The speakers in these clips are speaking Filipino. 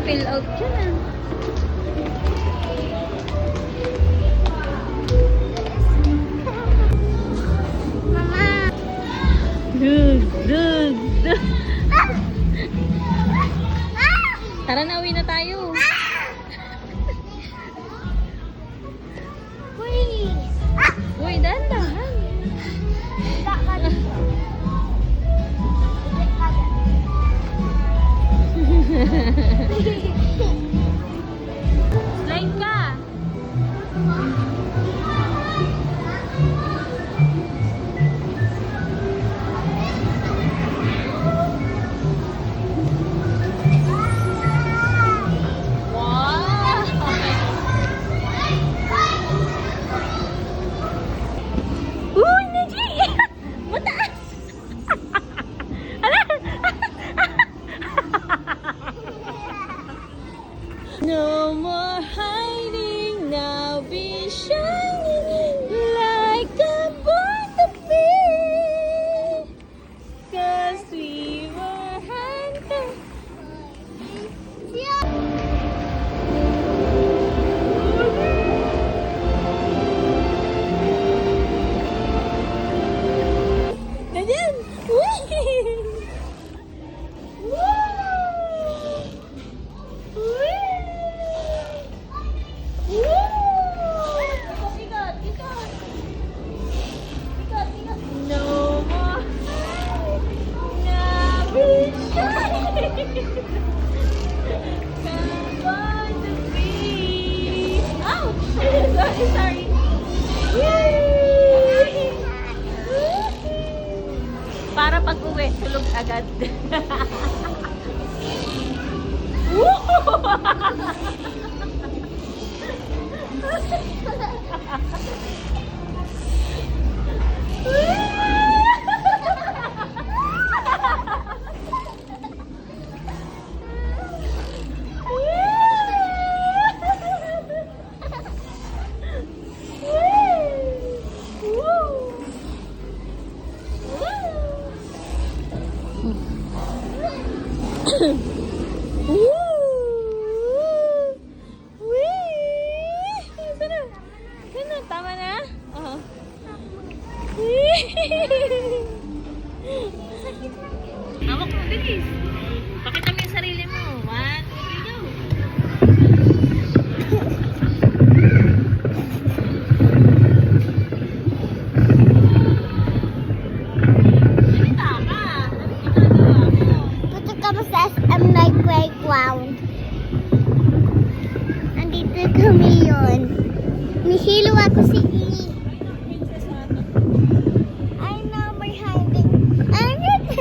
fill out dyan ah. Mama! Dug, dug, dug. Tara na, uwi na tayo. Uy, dahan-dahan. Slide ka. Uy, Naji! Mataas! Ala! No more hiding, now be shining like a butterfly. 'Cause we were handcuffed. Ganyan! No more now we shine. Come on the breeze. Ouch! Sorry. Yay! Para pag uwi, tulog agad. Tama na? Oo. Hawak mo, bilis. Pakita mo yung sarili mo. 1, 2, 3, go! Salita ka. Ano ginagawa mo? Punta kami sa SM Night Playground. Andito kami yun. Nihilo ako si E. I know we're hiding. Ano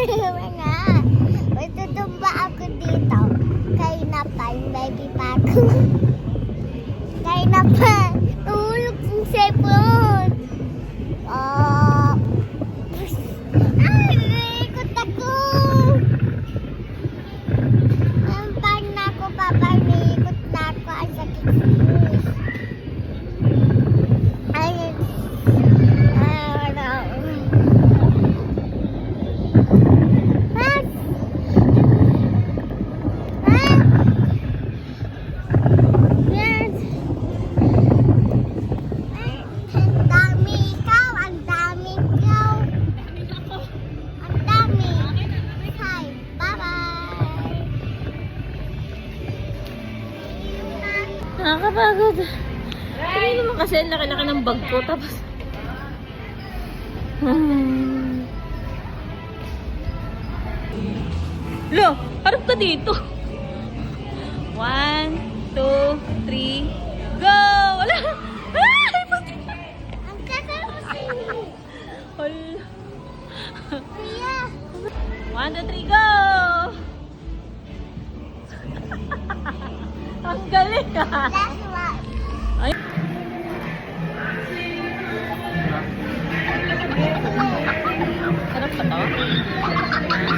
naman nga? May tutumba ako dito. Kain na pa yung baby pa ako. Kain na pa. Tulog yung cellphone. Ikot ako. Ang pang na ako, papa. Ikot na ako. Ang sakit sa puso. Nakakapagod. Hindi naman kasi ang laki-laki ng bag ko. Tapos... Lo, harap ka dito. 1, 2, 3, go! Wala! Ay! Puti! Ang kakal mo siya. Hala. Kuya. 1, 2, 3, go! Ang galing ah! Last one. Ay! Sarap pa to?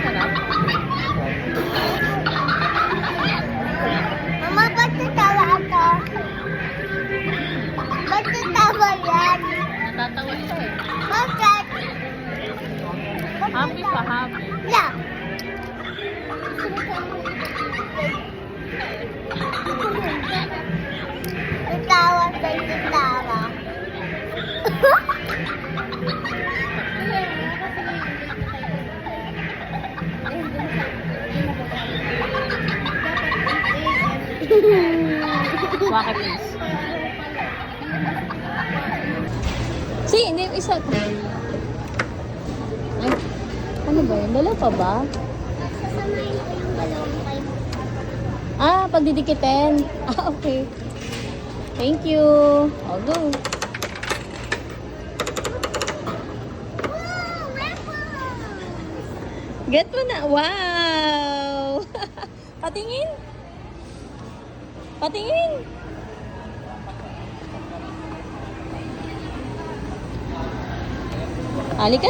Sarap. Mama, ba't natawa ako? Ba't natawa yan? Natatawa ito eh. Bakit? Happy pa, happy. Yeah. Waka please. Si, hindi yung isa. Ay, ano ba yun? Dalawa pa ba? Sasamahin ko yung dalawang kayo. Ah, pagdidikitin. Ah, okay. Thank you. I'll go. Wow, raffle! Get mo na. Wow! Patingin. Patingin. Halika.